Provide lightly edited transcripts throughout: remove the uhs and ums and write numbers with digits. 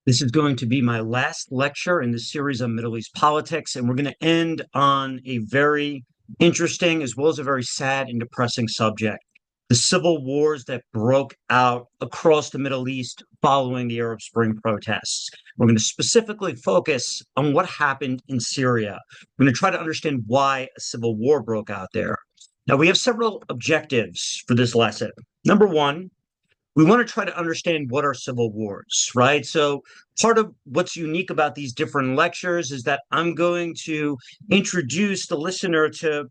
This is going to be my last lecture in the series on Middle East politics, and we're going to end on a very interesting as well as a very sad and depressing subject, the civil wars that broke out across the Middle East following the Arab Spring protests. We're going to specifically focus on what happened in Syria. We're going to try to understand why a civil war broke out there. Now, we have several objectives for this lesson. Number one, we want to try to understand what are civil wars, right? So part of what's unique about these different lectures is that I'm going to introduce the listener to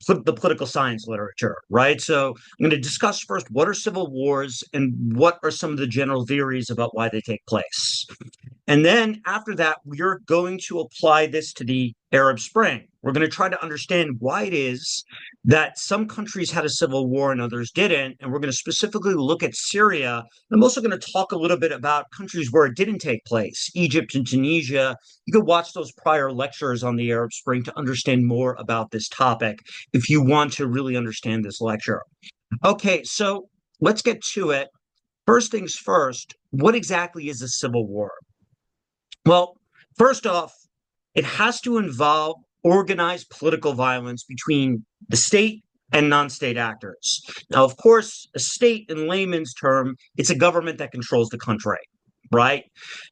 the political science literature, right? So I'm going to discuss first what are civil wars and what are some of the general theories about why they take place. And then after that, we're going to apply this to the Arab Spring. We're going to try to understand why it is that some countries had a civil war and others didn't. And we're going to specifically look at Syria. I'm also going to talk a little bit about countries where it didn't take place, Egypt and Tunisia. You could watch those prior lectures on the Arab Spring to understand more about this topic if you want to really understand this lecture. Okay, so let's get to it. First things first, what exactly is a civil war? Well, first off, it has to involve organized political violence between the state and non-state actors. Now, of course, a state in layman's term, it's a government that controls the country, right?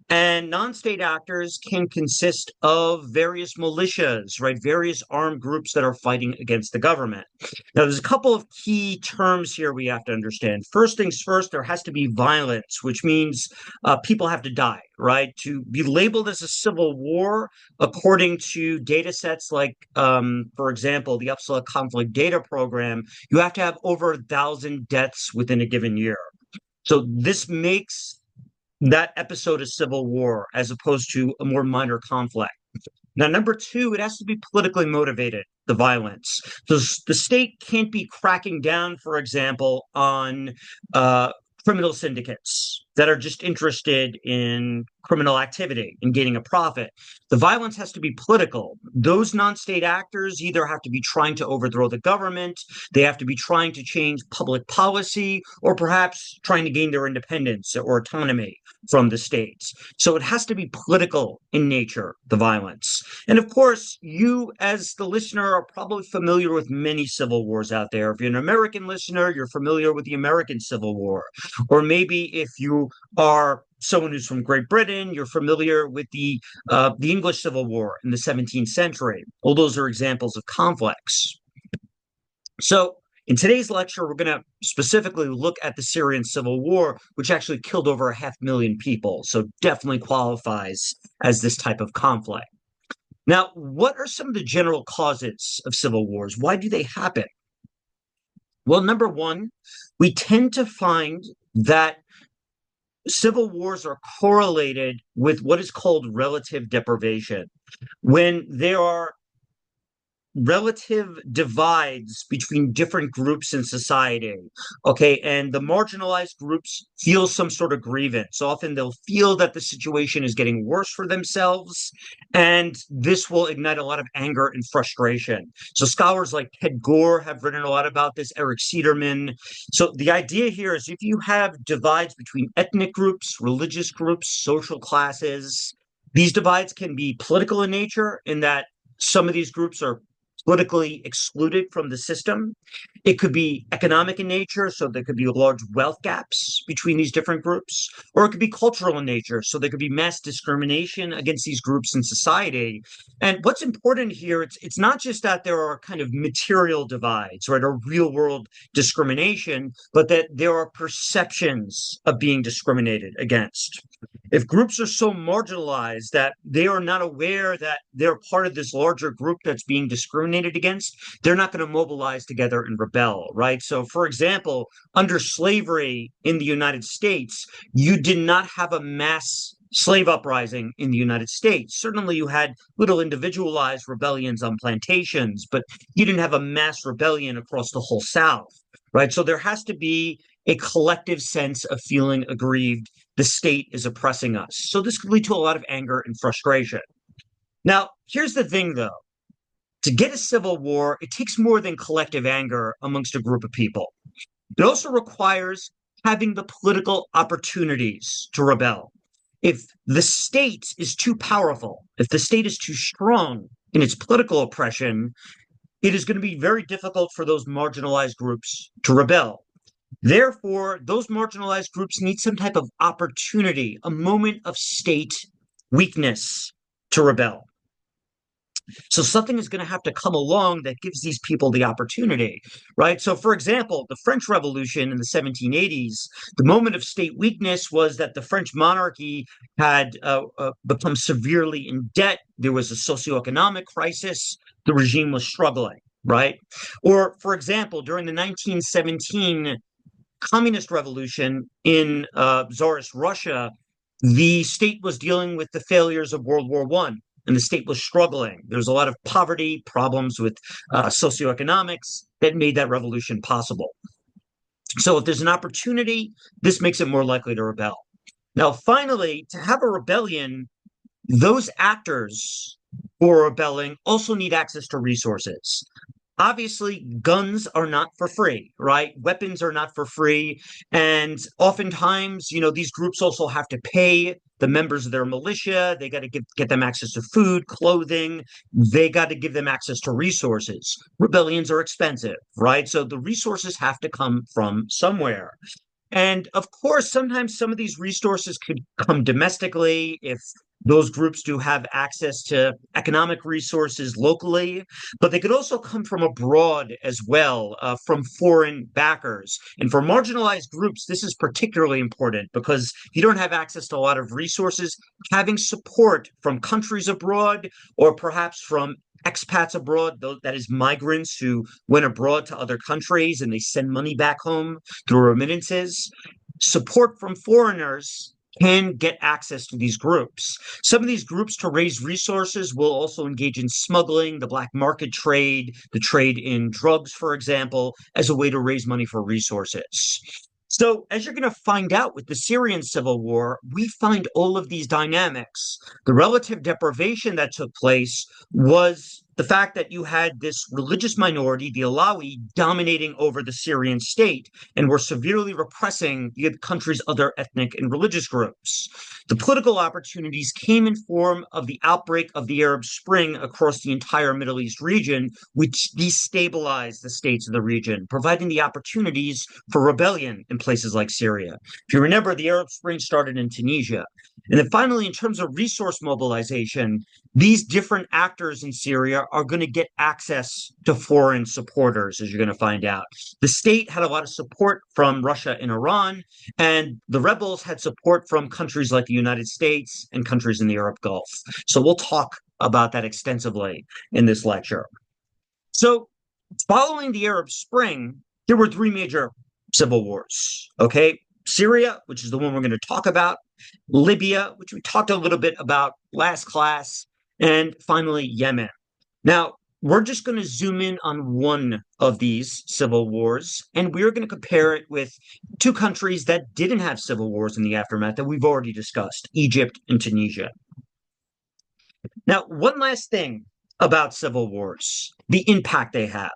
And non-state actors can consist of various militias, right? Various armed groups that are fighting against the government. Now, there's a couple of key terms here we have to understand. First things first, there has to be violence, which means people have to die, right? To be labeled as a civil war, according to data sets like, for example, the Upsala Conflict Data Program, you have to have over 1,000 deaths within a given year. So this makes that episode of civil war as opposed to a more minor conflict. Now, number two, it has to be politically motivated, the violence. So the state can't be cracking down, for example, on criminal syndicates that are just interested in criminal activity and gaining a profit. The violence has to be political. Those non-state actors either have to be trying to overthrow the government, they have to be trying to change public policy, or perhaps trying to gain their independence or autonomy from the states. So it has to be political in nature, the violence. And of course, you as the listener are probably familiar with many civil wars out there. If you're an American listener, you're familiar with the American Civil War. Or maybe if you are someone who's from Great Britain, you're familiar with the English Civil War in the 17th century. All those are examples of conflicts. So in today's lecture, we're going to specifically look at the Syrian Civil War, which actually killed over 500,000 people. So definitely qualifies as this type of conflict. Now, what are some of the general causes of civil wars? Why do they happen? Well, number one, we tend to find that civil wars are correlated with what is called relative deprivation. When there are relative divides between different groups in society, okay, and the marginalized groups feel some sort of grievance. Often they'll feel that the situation is getting worse for themselves, and this will ignite a lot of anger and frustration. So scholars like Ted Gore have written a lot about this, Eric Cederman. So the idea here is if you have divides between ethnic groups, religious groups, social classes, these divides can be political in nature in that some of these groups are politically excluded from the system. It could be economic in nature, so there could be large wealth gaps between these different groups, or it could be cultural in nature, so there could be mass discrimination against these groups in society. And what's important here, it's not just that there are kind of material divides, right, or real world discrimination, but that there are perceptions of being discriminated against. If groups are so marginalized that they are not aware that they're part of this larger group that's being discriminated against, they're not going to mobilize together and rebel, right? So, for example, under slavery in the United States, you did not have a mass slave uprising in the United States. Certainly, you had little individualized rebellions on plantations, but you didn't have a mass rebellion across the whole South, right? So there has to be a collective sense of feeling aggrieved. The state is oppressing us. So this could lead to a lot of anger and frustration. Now, here's the thing, though. To get a civil war, it takes more than collective anger amongst a group of people. It also requires having the political opportunities to rebel. If the state is too powerful, if the state is too strong in its political oppression, it is going to be very difficult for those marginalized groups to rebel. Therefore, those marginalized groups need some type of opportunity, a moment of state weakness to rebel. So something is going to have to come along that gives these people the opportunity, right? So, for example, the French Revolution in the 1780s, the moment of state weakness was that the French monarchy had become severely in debt. There was a socioeconomic crisis. The regime was struggling, right? Or, for example, during the 1917 communist revolution in Tsarist Russia, the state was dealing with the failures of World War I, and the state was struggling. There was a lot of poverty, problems with socioeconomics that made that revolution possible. So if there's an opportunity, this makes it more likely to rebel. Now, finally, to have a rebellion, those actors who are rebelling also need access to resources. Obviously, guns are not for free, right? Weapons are not for free. And oftentimes, these groups also have to pay the members of their militia. They got to get them access to food, clothing. They got to give them access to resources. Rebellions are expensive, right? So the resources have to come from somewhere. And of course, sometimes some of these resources could come domestically if those groups do have access to economic resources locally, but they could also come from abroad as well, from foreign backers. And for marginalized groups, this is particularly important because if you don't have access to a lot of resources, having support from countries abroad or perhaps from expats abroad, that is migrants who went abroad to other countries and they send money back home through remittances. Support from foreigners can get access to these groups. Some of these groups, to raise resources, will also engage in smuggling, the black market trade, the trade in drugs, for example, as a way to raise money for resources. So, as you're going to find out with the Syrian civil war, we find all of these dynamics. The relative deprivation that took place was the fact that you had this religious minority, the Alawi, dominating over the Syrian state and were severely repressing the country's other ethnic and religious groups. The political opportunities came in form of the outbreak of the Arab Spring across the entire Middle East region, which destabilized the states of the region, providing the opportunities for rebellion in places like Syria. If you remember, the Arab Spring started in Tunisia. And then finally, in terms of resource mobilization, these different actors in Syria are going to get access to foreign supporters, as you're going to find out. The state had a lot of support from Russia and Iran, and the rebels had support from countries like the United States and countries in the Arab Gulf. So we'll talk about that extensively in this lecture. So following the Arab Spring, there were three major civil wars, okay? Syria, which is the one we're going to talk about, Libya, which we talked a little bit about last class, and finally Yemen. Now, we're just going to zoom in on one of these civil wars, and we're going to compare it with two countries that didn't have civil wars in the aftermath that we've already discussed, Egypt and Tunisia. Now, one last thing about civil wars, the impact they have.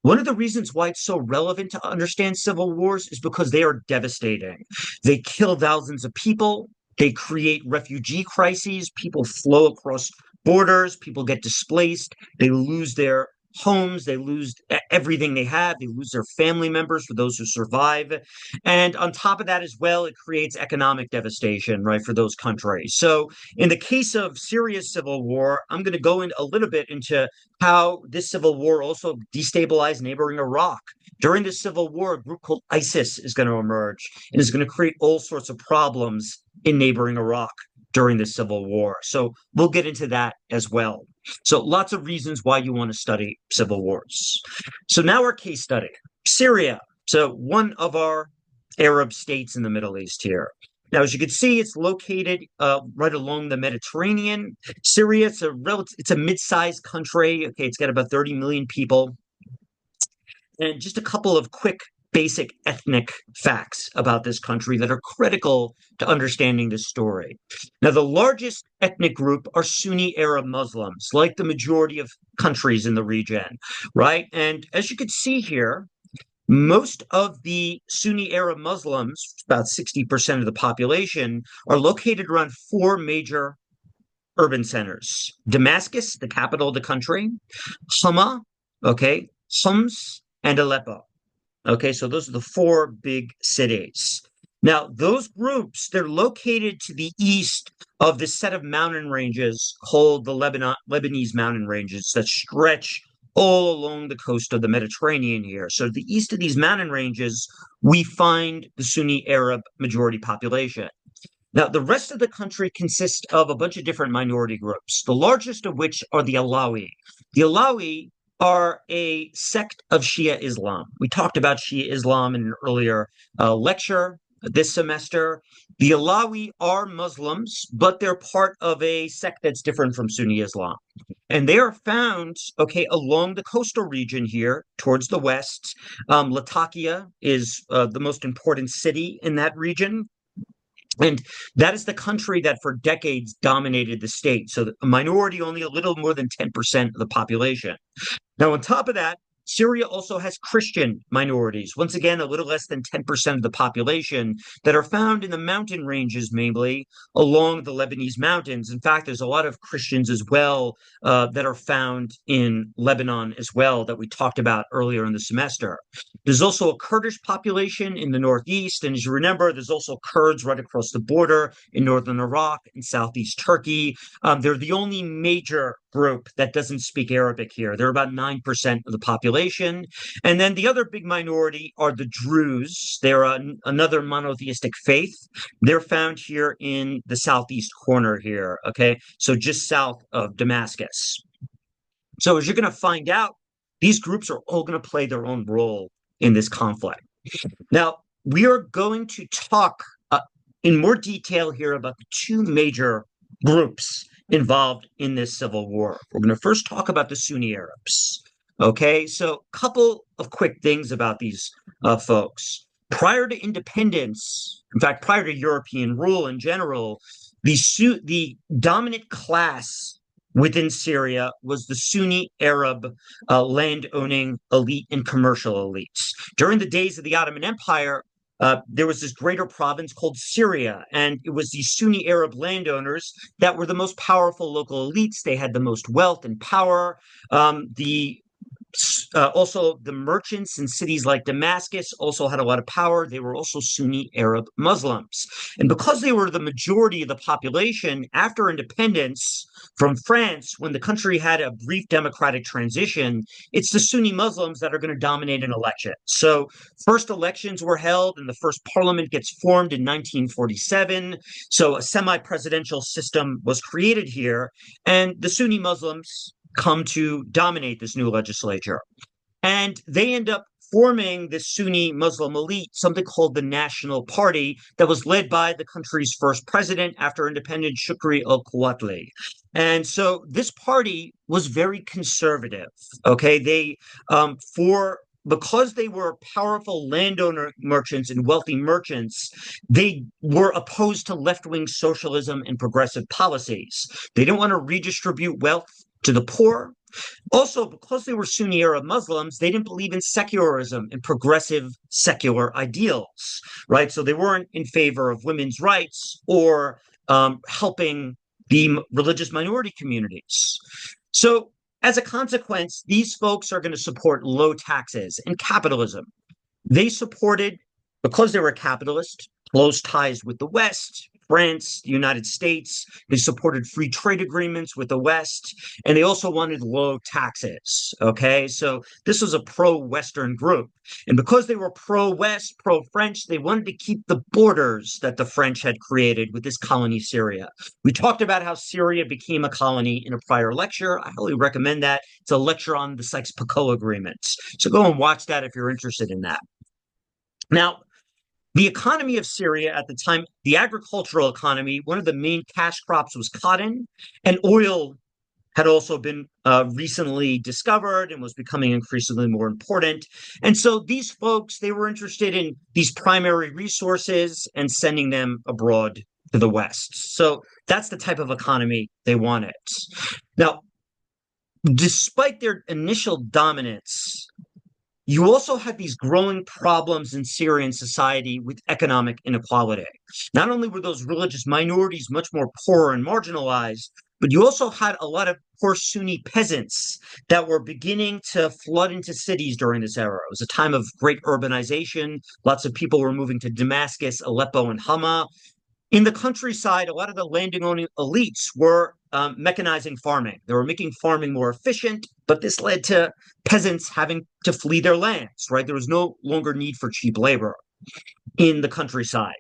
One of the reasons why it's so relevant to understand civil wars is because they are devastating. They kill thousands of people. They create refugee crises. People flow across borders. People get displaced. They lose their homes. They lose everything they have. They lose their family members for those who survive. And on top of that as well, it creates economic devastation, right, for those countries. So in the case of Syria's civil war, I'm going to go in a little bit into how this civil war also destabilized neighboring Iraq. During this civil war, a group called ISIS is going to emerge and is going to create all sorts of problems in neighboring Iraq during the civil war. So we'll get into that as well. So lots of reasons why you want to study civil wars. So now our case study, Syria. So one of our Arab states in the Middle East here. Now, as you can see, it's located right along the Mediterranean. Syria, it's a mid-sized country. Okay, it's got about 30 million people. And just a couple of quick basic ethnic facts about this country that are critical to understanding this story. Now, the largest ethnic group are Sunni Arab Muslims, like the majority of countries in the region, right? And as you can see here, Most of the Sunni Arab Muslims, about 60% of the population, are located around four major urban centers: Damascus, the capital of the country; Hama, okay, Homs, and Aleppo. Okay, so those are the four big cities. Now, those groups, they're located to the east of this set of mountain ranges called the Lebanese mountain ranges that stretch all along the coast of the Mediterranean here. So, to the east of these mountain ranges, we find the Sunni Arab majority population. Now, the rest of the country consists of a bunch of different minority groups, the largest of which are the Alawi. The Alawi are a sect of Shia Islam. We talked about Shia Islam in an earlier lecture this semester. The Alawi are Muslims, but they're part of a sect that's different from Sunni Islam. And they are found, okay, along the coastal region here towards the west. Latakia is the most important city in that region. And that is the country that for decades dominated the state. So a minority, only a little more than 10% of the population. Now, on top of that, Syria also has Christian minorities, once again, a little less than 10% of the population, that are found in the mountain ranges, mainly along the Lebanese mountains. In fact, there's a lot of Christians as well that are found in Lebanon as well that we talked about earlier in the semester. There's also a Kurdish population in the northeast. And as you remember, there's also Kurds right across the border in northern Iraq and southeast Turkey. They're the only major group that doesn't speak Arabic here. They're about 9% of the population. And then the other big minority are the Druze. They're another monotheistic faith. They're found here in the southeast corner here, okay? So just south of Damascus. So as you're going to find out, these groups are all going to play their own role in this conflict. Now, we are going to talk in more detail here about the two major groups involved in this civil war. We're going to first talk about the Sunni Arabs. Okay, so a couple of quick things about these folks. Prior to independence, in fact, prior to European rule in general, the dominant class within Syria was the Sunni Arab land-owning elite and commercial elites. During the days of the Ottoman Empire, there was this greater province called Syria, and it was these Sunni Arab landowners that were the most powerful local elites. They had the most wealth and power. Also, the merchants in cities like Damascus also had a lot of power. They were also Sunni Arab Muslims. And because they were the majority of the population after independence from France, when the country had a brief democratic transition, it's the Sunni Muslims that are going to dominate an election. So first elections were held and the first parliament gets formed in 1947. So a semi-presidential system was created here, and the Sunni Muslims come to dominate this new legislature. And they end up forming this Sunni Muslim elite, something called the National Party, that was led by the country's first president after independence, Shukri al-Quwatli. And so this party was very conservative. Okay, because they were powerful landowner merchants and wealthy merchants, they were opposed to left-wing socialism and progressive policies. They didn't want to redistribute wealth to the poor. Also, because they were Sunni Arab Muslims, they didn't believe in secularism and progressive secular ideals, right? So they weren't in favor of women's rights or helping the religious minority communities. So as a consequence, these folks are going to support low taxes and capitalism. They supported, because they were capitalist, close ties with the West, France, the United States. They supported free trade agreements with the West, and they also wanted low taxes. Okay, so this was a pro-Western group. And because they were pro-West, pro-French, they wanted to keep the borders that the French had created with this colony, Syria. We talked about how Syria became a colony in a prior lecture. I highly recommend that. It's a lecture on the Sykes-Picot agreements. So go and watch that if you're interested in that. Now, the economy of Syria at the time, the agricultural economy, one of the main cash crops was cotton, and oil had also been recently discovered and was becoming increasingly more important. And so these folks, they were interested in these primary resources and sending them abroad to the West. So that's the type of economy they wanted. Now, despite their initial dominance, You also had these growing problems in Syrian society with economic inequality. Not only were those religious minorities much more poor and marginalized, but you also had a lot of poor Sunni peasants that were beginning to flood into cities during this era. It was a time of great urbanization. Lots of people were moving to Damascus, Aleppo, and Hama. In the countryside, a lot of the landing-owning elites were mechanizing farming. They were making farming more efficient, but this led to peasants having to flee their lands, right? There was no longer need for cheap labor in the countryside.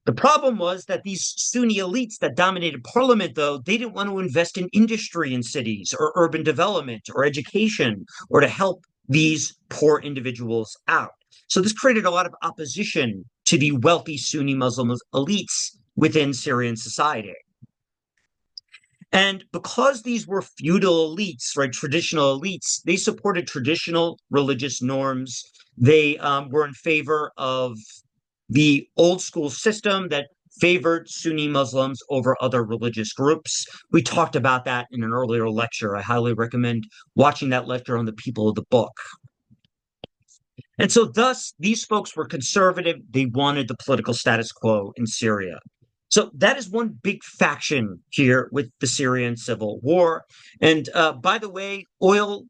The problem was that these Sunni elites that dominated parliament, though, they didn't want to invest in industry in cities or urban development or education or to help these poor individuals out. So this created a lot of opposition to the wealthy Sunni Muslim elites within Syrian society. And because these were feudal elites, right, traditional elites, they supported traditional religious norms. They were in favor of the old school system that favored Sunni Muslims over other religious groups. We talked about that in an earlier lecture. I highly recommend watching that lecture on the people of the book. And so, thus, these folks were conservative. They wanted the political status quo in Syria. So that is one big faction here with the Syrian civil war. And by the way, oil,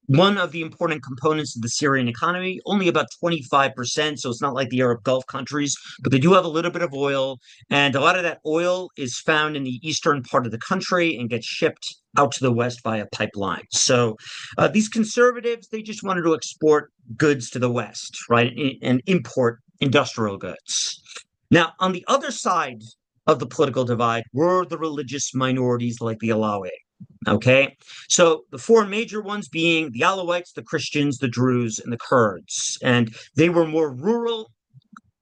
one of the important components of the Syrian economy, only about 25%. So it's not like the Arab Gulf countries, but they do have a little bit of oil. And a lot of that oil is found in the eastern part of the country and gets shipped out to the west via pipeline. So these conservatives, they just wanted to export goods to the west, right? And import industrial goods. Now, on the other side of the political divide were the religious minorities like the Alawi. Okay, so the four major ones being the Alawites, the Christians, the Druze, and the Kurds. And they were more rural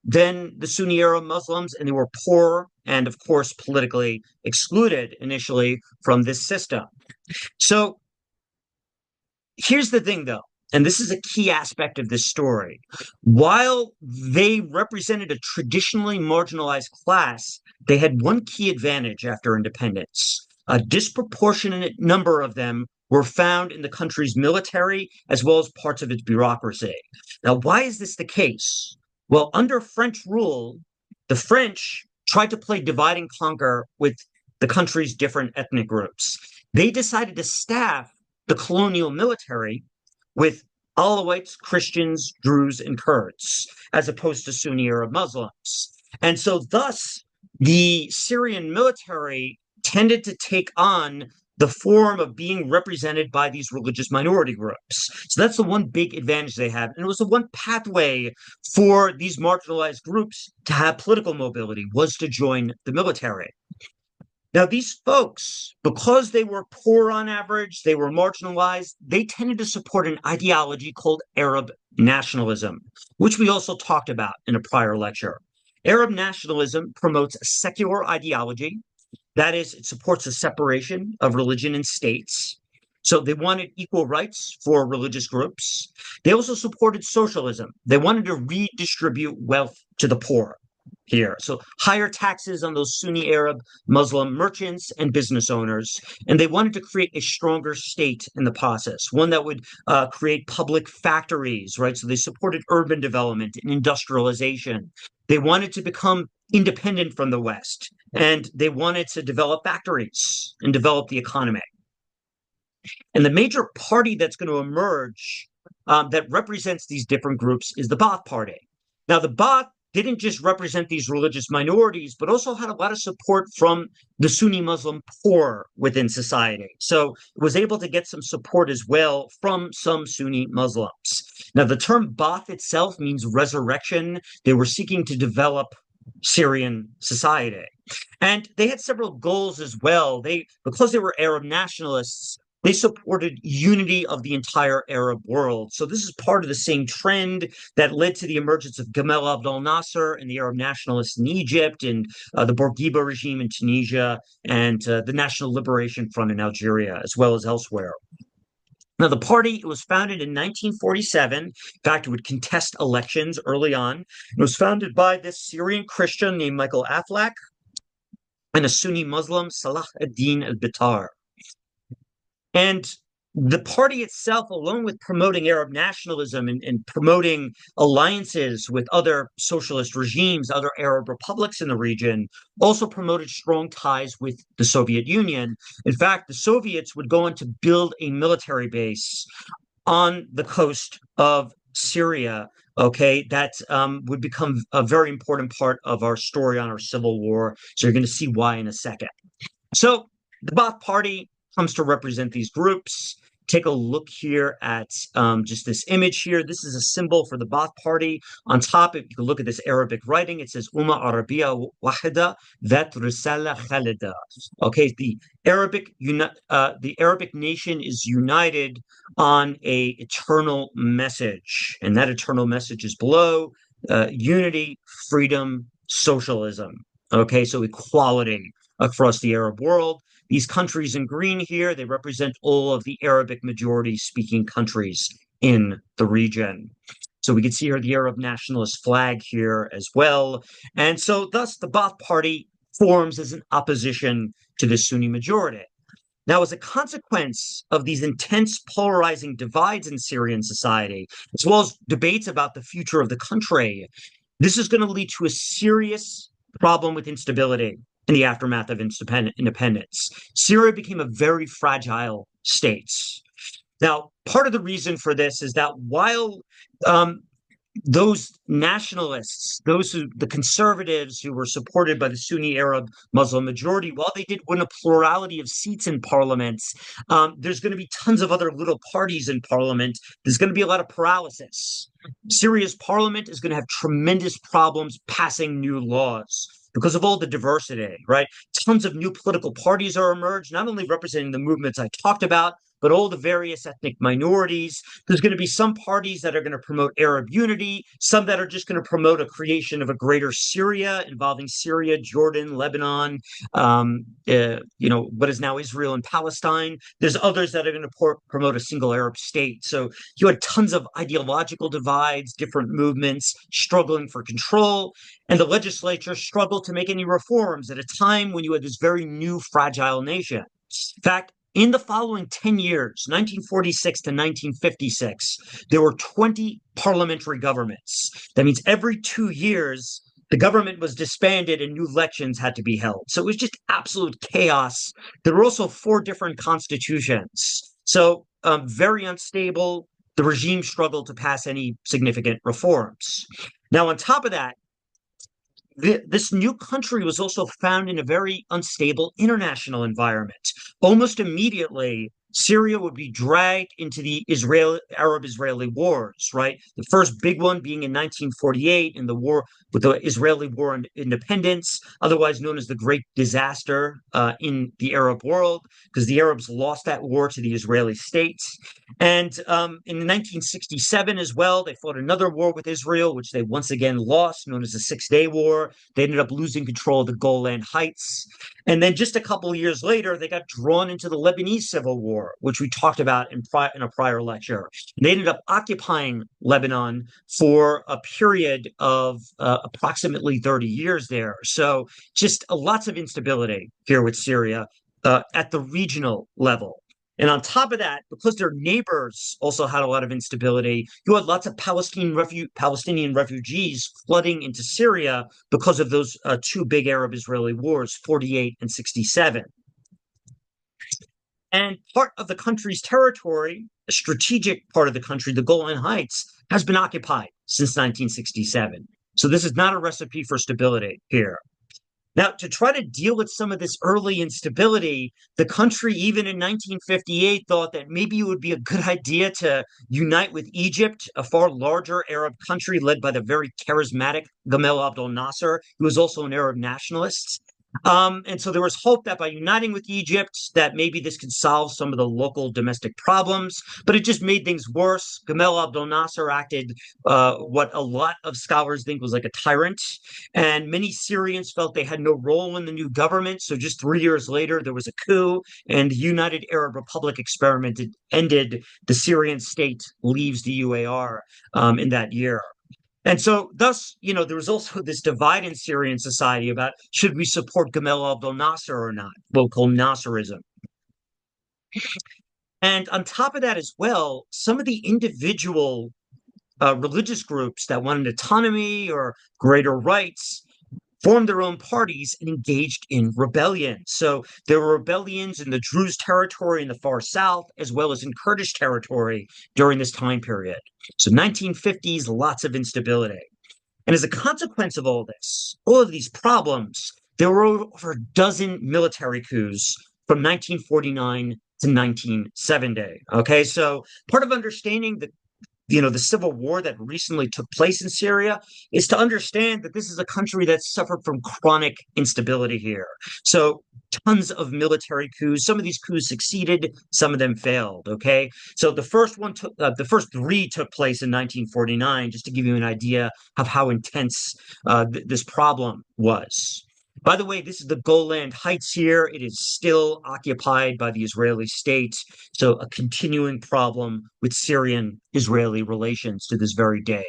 than the Sunni Arab Muslims, and they were poor and, of course, politically excluded initially from this system. So here's the thing, though, and this is a key aspect of this story. While they represented a traditionally marginalized class, they had one key advantage after independence. A disproportionate number of them were found in the country's military as well as parts of its bureaucracy. Now, why is this the case? Well, under French rule, the French tried to play divide and conquer with the country's different ethnic groups. They decided to staff the colonial military with Alawites, Christians, Druze, and Kurds, as opposed to Sunni Arab Muslims. And so, thus, the Syrian military tended to take on the form of being represented by these religious minority groups. So that's the one big advantage they had. And it was the one pathway for these marginalized groups to have political mobility was to join the military. Now, these folks, because they were poor on average, they were marginalized, they tended to support an ideology called Arab nationalism, which we also talked about in a prior lecture. Arab nationalism promotes a secular ideology. That is, it supports a separation of religion and states. So they wanted equal rights for religious groups. They also supported socialism. They wanted to redistribute wealth to the poor here. So higher taxes on those Sunni Arab Muslim merchants and business owners. And they wanted to create a stronger state in the process, one that would create public factories, right? So they supported urban development and industrialization. They wanted to become independent from the West, and they wanted to develop factories and develop the economy. And the major party that's going to emerge that represents these different groups is the Ba'ath Party. Now, the Ba'ath didn't just represent these religious minorities, but also had a lot of support from the Sunni Muslim poor within society. So it was able to get some support as well from some Sunni Muslims. Now, the term Ba'ath itself means resurrection. They were seeking to develop Syrian society. And they had several goals as well. Because they were Arab nationalists, they supported unity of the entire Arab world. So this is part of the same trend that led to the emergence of Gamal Abdel Nasser and the Arab nationalists in Egypt, and the Bourguiba regime in Tunisia, and the National Liberation Front in Algeria, as well as elsewhere. Now, the party was founded in 1947. In fact, it would contest elections early on. It was founded by this Syrian Christian named Michael Aflaq and a Sunni Muslim, Salah ad-Din al-Bitar. And the party itself, along with promoting Arab nationalism and promoting alliances with other socialist regimes, other Arab republics in the region, also promoted strong ties with the Soviet Union. In fact, the Soviets would go on to build a military base on the coast of Syria. Okay, that would become a very important part of our story on our civil war. So you're going to see why in a second. So the Ba'ath Party comes to represent these groups. Take a look here at just this image here. This is a symbol for the Ba'ath Party. On top, if you can look at this Arabic writing, it says Umma Arabiya Wahida That Risala Khalida. Okay, the Arabic nation is united on a eternal message, and that eternal message is below: unity, freedom, socialism. Okay, so equality across the Arab world. These countries in green here, they represent all of the Arabic majority speaking countries in the region. So we can see here the Arab nationalist flag here as well. And so thus the Ba'ath Party forms as an opposition to the Sunni majority. Now, as a consequence of these intense polarizing divides in Syrian society, as well as debates about the future of the country, this is going to lead to a serious problem with instability in the aftermath of independence. Syria became a very fragile state. Now, part of the reason for this is that while those nationalists, the conservatives who were supported by the Sunni Arab Muslim majority, while they did win a plurality of seats in parliaments, there's going to be tons of other little parties in parliament. There's going to be a lot of paralysis. Syria's parliament is going to have tremendous problems passing new laws because of all the diversity, right? Tons of new political parties are emerged, not only representing the movements I talked about, but all the various ethnic minorities. There's going to be some parties that are going to promote Arab unity, some that are just going to promote a creation of a greater Syria involving Syria, Jordan, Lebanon, what is now Israel and Palestine. There's others that are going to promote a single Arab state. So you had tons of ideological divides, different movements struggling for control, and the legislature struggled to make any reforms at a time when you had this very new, fragile nation. In fact, in the following 10 years, 1946 to 1956, there were 20 parliamentary governments. That means every 2 years, the government was disbanded and new elections had to be held. So it was just absolute chaos. There were also 4 different constitutions. So very unstable. The regime struggled to pass any significant reforms. Now, on top of that, this new country was also found in a very unstable international environment. Almost immediately, Syria would be dragged into the Arab-Israeli wars, right? The first big one being in 1948 in the war with the Israeli War on Independence, otherwise known as the Great Disaster in the Arab world, because the Arabs lost that war to the Israeli state. And in 1967 as well, they fought another war with Israel, which they once again lost, known as the Six-Day War. They ended up losing control of the Golan Heights. And then just a couple of years later, they got drawn into the Lebanese Civil War, which we talked about in a prior lecture. They ended up occupying Lebanon for a period of approximately 30 years there. So just lots of instability here with Syria at the regional level. And on top of that, because their neighbors also had a lot of instability, you had lots of Palestinian refugees flooding into Syria because of those 2 big Arab-Israeli wars, 48 and 67. And part of the country's territory, a strategic part of the country, the Golan Heights, has been occupied since 1967. So this is not a recipe for stability here. Now, to try to deal with some of this early instability, the country, even in 1958, thought that maybe it would be a good idea to unite with Egypt, a far larger Arab country led by the very charismatic Gamal Abdel Nasser, who was also an Arab nationalist. And so there was hope that by uniting with Egypt, that maybe this could solve some of the local domestic problems, but it just made things worse. Gamal Abdel Nasser acted what a lot of scholars think was like a tyrant, and many Syrians felt they had no role in the new government. So just 3 years later, there was a coup, and the United Arab Republic experiment ended. The Syrian state leaves the UAR in that year. And so thus, there was also this divide in Syrian society about should we support Gamal Abdel Nasser or not, what we call Nasserism. And on top of that as well, some of the individual religious groups that wanted autonomy or greater rights formed their own parties and engaged in rebellion. So there were rebellions in the Druze territory in the far south, as well as in Kurdish territory during this time period. So 1950s, lots of instability. And as a consequence of all of these problems, there were over a dozen military coups from 1949 to 1970. Okay, so part of understanding the civil war that recently took place in Syria is to understand that this is a country that suffered from chronic instability here. So tons of military coups. Some of these coups succeeded, some of them failed. Okay, so the first three took place in 1949, just to give you an idea of how intense this problem was. By the way, this is the Golan Heights here. It is still occupied by the Israeli state. So a continuing problem with Syrian-Israeli relations to this very day.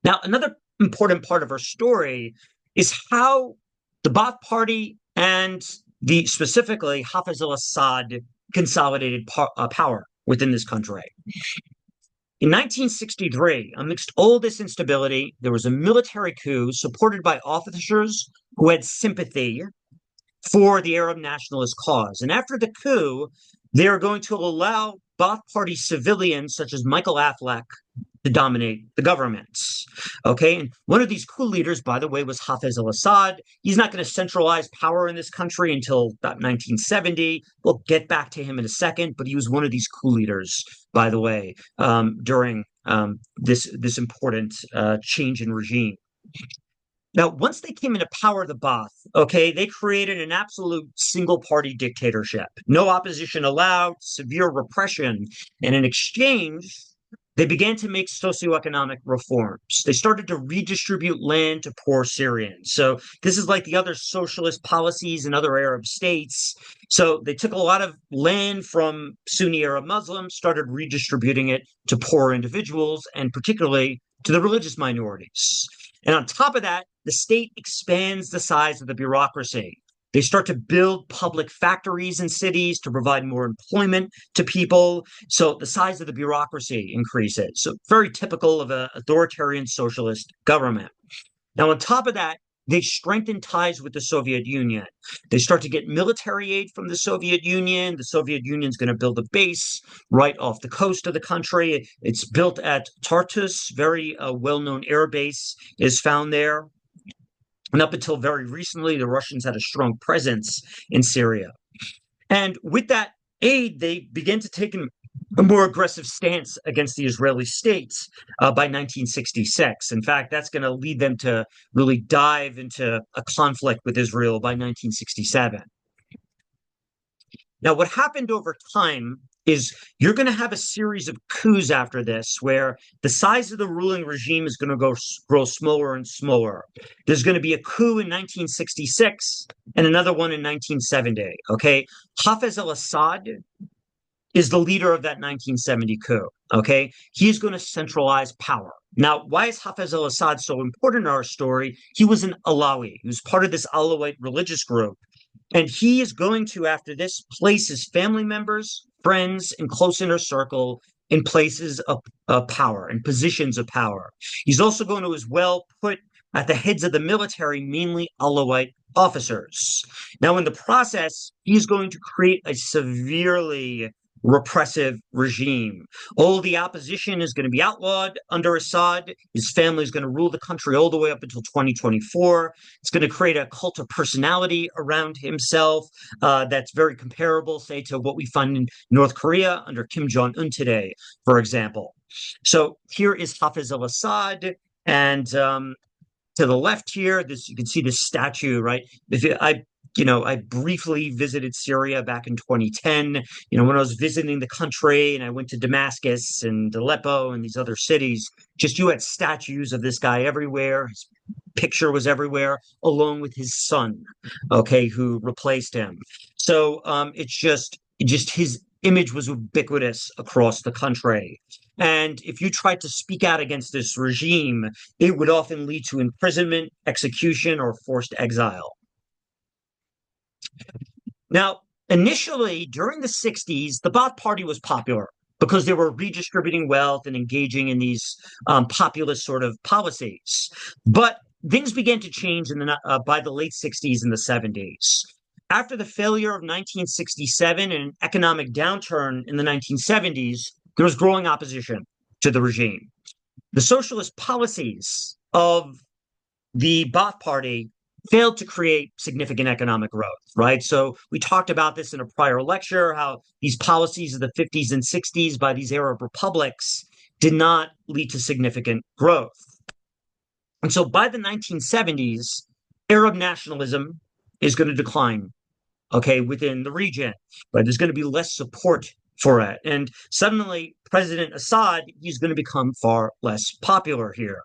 Now, another important part of our story is how the Ba'ath Party and specifically Hafez al-Assad consolidated power within this country. In 1963, amidst all this instability, there was a military coup supported by officers who had sympathy for the Arab nationalist cause. And after the coup, they are going to allow Ba'ath Party civilians such as Michael Aflaq to dominate the government. Okay, and one of these coup leaders, by the way, was Hafez al-Assad. He's not going to centralize power in this country until about 1970. We'll get back to him in a second, but he was one of these coup leaders, by the way, during this important change in regime. Now, once they came into power, the Ba'ath, okay, they created an absolute single-party dictatorship. No opposition allowed, severe repression, and in exchange, they began to make socioeconomic reforms. They started to redistribute land to poor Syrians. So this is like the other socialist policies in other Arab states. So they took a lot of land from Sunni Arab Muslims, started redistributing it to poor individuals, and particularly to the religious minorities. And on top of that, the state expands the size of the bureaucracy. They start to build public factories in cities to provide more employment to people. So the size of the bureaucracy increases. So very typical of an authoritarian socialist government. Now, on top of that, they strengthen ties with the Soviet Union. They start to get military aid from the Soviet Union. The Soviet Union is going to build a base right off the coast of the country. It's built at Tartus, very well-known air base is found there. And up until very recently, the Russians had a strong presence in Syria. And with that aid, they began to take a more aggressive stance against the Israeli state by 1966. In fact, that's going to lead them to really dive into a conflict with Israel by 1967. Now, what happened over time is you're going to have a series of coups after this where the size of the ruling regime is going to grow smaller and smaller. There's going to be a coup in 1966 and another one in 1970. Okay, Hafez al-Assad is the leader of that 1970 coup. Okay, he's going to centralize power. Now, why is Hafez al-Assad so important in our story? He was an Alawi. He was part of this Alawite religious group. And he is going to, after this, place his family members, friends, and close inner circle in places of power and positions of power. He's also going to as well put at the heads of the military, mainly Alawite officers. Now, in the process, he's going to create a severely repressive regime. All the opposition is going to be outlawed under Assad. His family is going to rule the country all the way up until 2024. It's going to create a cult of personality around himself that's very comparable, say, to what we find in North Korea under Kim Jong-un today, for example. So here is Hafez al-Assad, and to the left here, you can see this statue, right? I briefly visited Syria back in 2010, when I was visiting the country and I went to Damascus and Aleppo and these other cities, you had statues of this guy everywhere. His picture was everywhere, along with his son, okay, who replaced him. So it's just his image was ubiquitous across the country. And if you tried to speak out against this regime, it would often lead to imprisonment, execution, or forced exile. Now, initially, during the 60s, the Ba'ath Party was popular because they were redistributing wealth and engaging in these populist sort of policies. But things began to change by the late 60s and the 70s. After the failure of 1967 and an economic downturn in the 1970s, there was growing opposition to the regime. The socialist policies of the Ba'ath Party failed to create significant economic growth, right? So we talked about this in a prior lecture, how these policies of the 50s and 60s by these Arab republics did not lead to significant growth. And so by the 1970s, Arab nationalism is going to decline, okay, within the region, but there's going to be less support for it. And suddenly, President Assad, he's going to become far less popular here.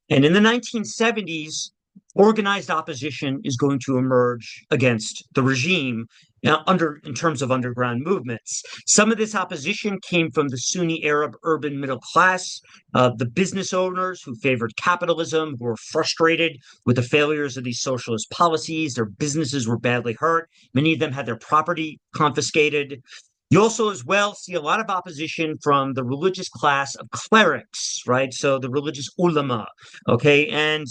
And in the 1970s, organized opposition is going to emerge against the regime in terms of underground movements. Some of this opposition came from the Sunni Arab urban middle class, the business owners who favored capitalism, who were frustrated with the failures of these socialist policies. Their businesses were badly hurt. Many of them had their property confiscated. You also, as well, see a lot of opposition from the religious class of clerics, right? So the religious ulama, okay? And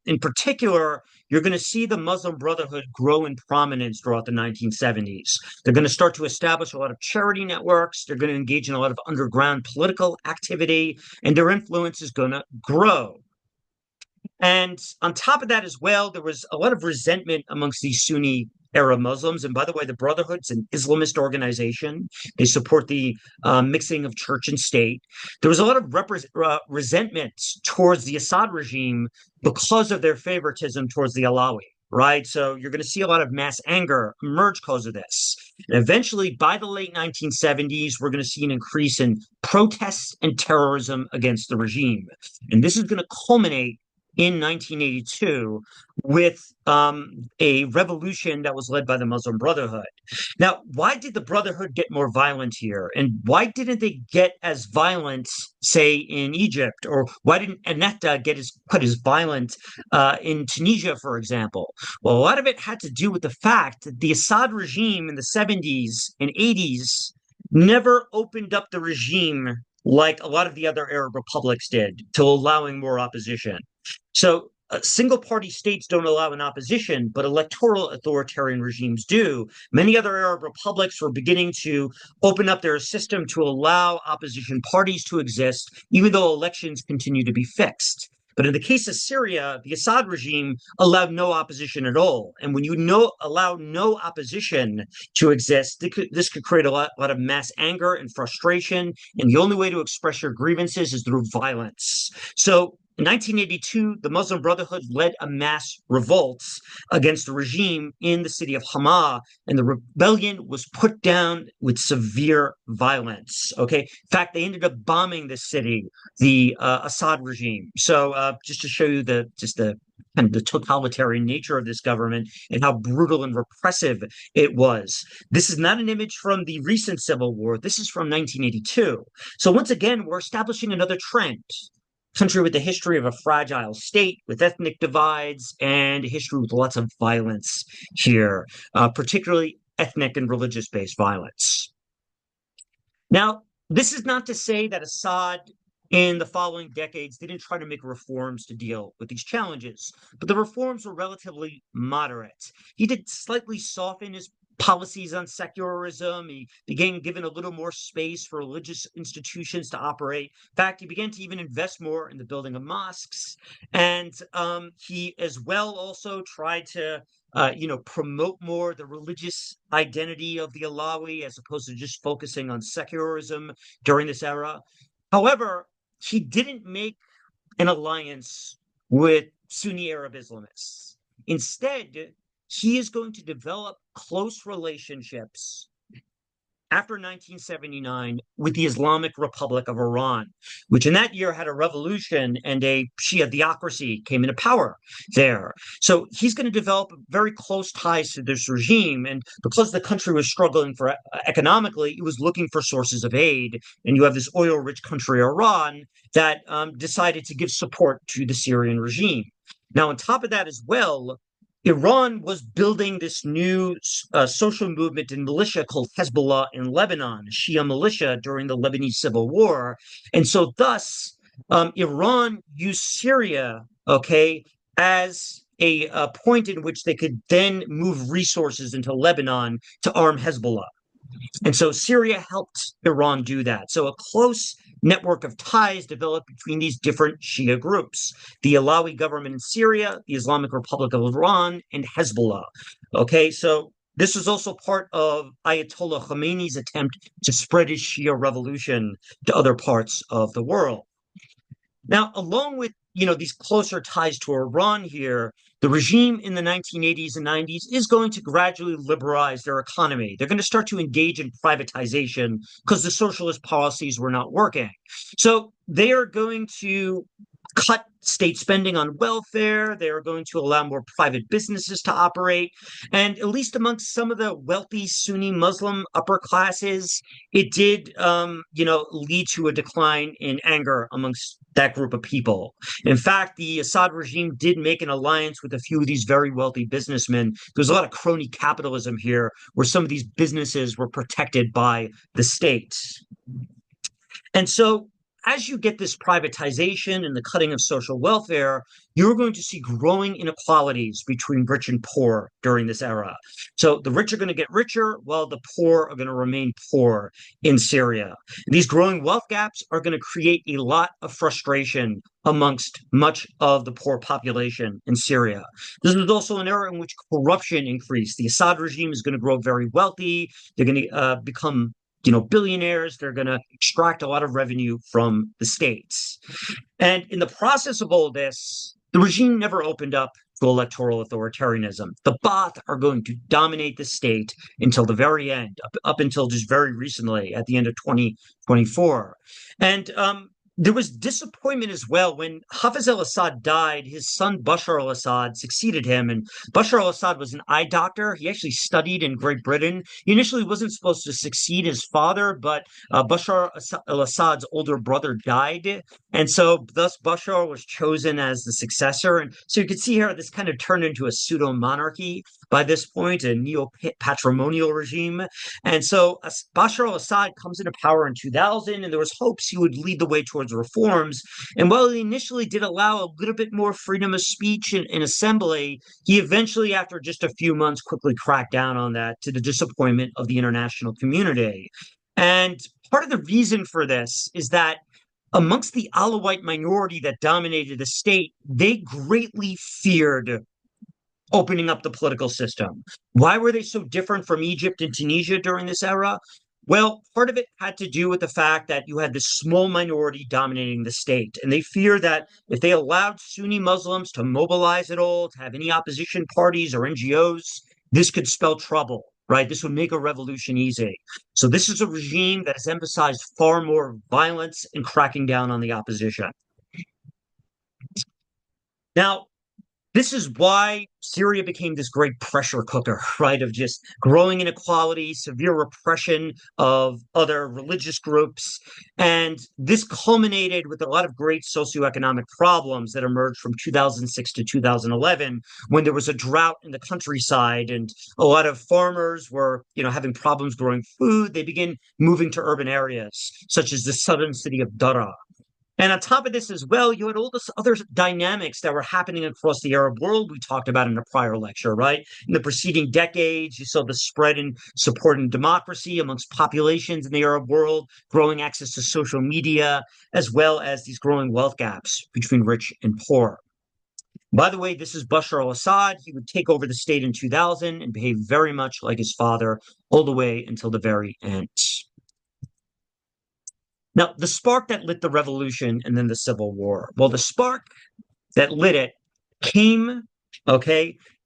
in particular, you're going to see the Muslim Brotherhood grow in prominence throughout the 1970s. They're going to start to establish a lot of charity networks. They're going to engage in a lot of underground political activity, and their influence is going to grow. And on top of that as well, there was a lot of resentment amongst these Sunni Arab Muslims. And by the way, the Brotherhood's an Islamist organization. They support the mixing of church and state. There was a lot of resentment towards the Assad regime because of their favoritism towards the Alawi, right? So you're going to see a lot of mass anger emerge because of this. And eventually, by the late 1970s, we're going to see an increase in protests and terrorism against the regime. And this is going to culminate in 1982 with a revolution that was led by the Muslim Brotherhood. Now, why did the Brotherhood get more violent here? And why didn't they get as violent, say, in Egypt? Or why didn't Ennahda get quite as violent in Tunisia, for example? Well, a lot of it had to do with the fact that the Assad regime in the 70s and 80s never opened up the regime like a lot of the other Arab republics did, to allowing more opposition. So single party states don't allow an opposition, but electoral authoritarian regimes do. Many other Arab republics were beginning to open up their system to allow opposition parties to exist, even though elections continue to be fixed. But in the case of Syria, the Assad regime allowed no opposition at all. And when you allow no opposition to exist, this could create a lot of mass anger and frustration. And the only way to express your grievances is through violence. So in 1982, the Muslim Brotherhood led a mass revolt against the regime in the city of Hama, and the rebellion was put down with severe violence. Okay, in fact, they ended up bombing the city, the Assad regime. So just to show you the kind of the totalitarian nature of this government and how brutal and repressive it was. This is not an image from the recent civil war. This is from 1982. So once again, we're establishing another trend. Country with a history of a fragile state, with ethnic divides, and a history with lots of violence here, particularly ethnic and religious-based violence. Now, this is not to say that Assad in the following decades didn't try to make reforms to deal with these challenges, but the reforms were relatively moderate. He did slightly soften his policies on secularism. He began giving a little more space for religious institutions to operate. In fact, he began to even invest more in the building of mosques. And he as well also tried to promote more the religious identity of the Alawi as opposed to just focusing on secularism during this era. However, he didn't make an alliance with Sunni Arab Islamists. Instead, he is going to develop close relationships after 1979 with the Islamic Republic of Iran, which in that year had a revolution and a Shia theocracy came into power there. So he's going to develop very close ties to this regime. And because the country was struggling for economically, it was looking for sources of aid. And you have this oil-rich country, Iran, that decided to give support to the Syrian regime. Now, on top of that as well, Iran was building this new social movement and militia called Hezbollah in Lebanon, Shia militia during the Lebanese Civil War. And so thus, Iran used Syria, okay, as a point in which they could then move resources into Lebanon to arm Hezbollah. And so Syria helped Iran do that. So a close network of ties developed between these different Shia groups, the Alawi government in Syria, the Islamic Republic of Iran, and Hezbollah. Okay, so this was also part of Ayatollah Khomeini's attempt to spread his Shia revolution to other parts of the world. Now, along with these closer ties to Iran here, the regime in the 1980s and 90s is going to gradually liberalize their economy. They're going to start to engage in privatization because the socialist policies were not working. So they are going to cut state spending on welfare. They are going to allow more private businesses to operate. And at least amongst some of the wealthy Sunni Muslim upper classes, it did, lead to a decline in anger amongst that group of people. In fact, the Assad regime did make an alliance with a few of these very wealthy businessmen. There's a lot of crony capitalism here where some of these businesses were protected by the state. And so as you get this privatization and the cutting of social welfare, you're going to see growing inequalities between rich and poor during this era. So the rich are going to get richer while the poor are going to remain poor in Syria. These growing wealth gaps are going to create a lot of frustration amongst much of the poor population in Syria. This is also an era in which corruption increased. The Assad regime is going to grow very wealthy. They're going to become billionaires. They're going to extract a lot of revenue from the states. And in the process of all this, the regime never opened up to electoral authoritarianism. The Ba'ath are going to dominate the state until the very end, up until just very recently at the end of 2024. And there was disappointment as well when Hafiz al-Assad died. His son Bashar al-Assad succeeded him, and Bashar al-Assad was an eye doctor. He actually studied in Great Britain. He initially wasn't supposed to succeed his father, but Bashar al-Assad's older brother died, and so thus Bashar was chosen as the successor. And so you can see here this kind of turned into a pseudo-monarchy by this point, a neo-patrimonial regime. And so Bashar al-Assad comes into power in 2000, and there was hopes he would lead the way towards reforms. And while he initially did allow a little bit more freedom of speech in assembly, he eventually, after just a few months, quickly cracked down on that to the disappointment of the international community. And part of the reason for this is that amongst the Alawite minority that dominated the state, they greatly feared opening up the political system. Why were they so different from Egypt and Tunisia during this era? Well, part of it had to do with the fact that you had this small minority dominating the state. And they fear that if they allowed Sunni Muslims to mobilize at all, to have any opposition parties or NGOs, this could spell trouble, right? This would make a revolution easy. So this is a regime that has emphasized far more violence and cracking down on the opposition. Now, this is why Syria became this great pressure cooker, right? Of just growing inequality, severe repression of other religious groups. And this culminated with a lot of great socioeconomic problems that emerged from 2006 to 2011, when there was a drought in the countryside and a lot of farmers were, having problems growing food. They began moving to urban areas, such as the southern city of Daraa. And on top of this as well, you had all this other dynamics that were happening across the Arab world we talked about in a prior lecture, right? In the preceding decades, you saw the spread in support in democracy amongst populations in the Arab world, growing access to social media, as well as these growing wealth gaps between rich and poor. By the way, this is Bashar al-Assad. He would take over the state in 2000 and behave very much like his father all the way until the very end. Now, the spark that lit the revolution and then the civil war. Well, the spark that lit it came,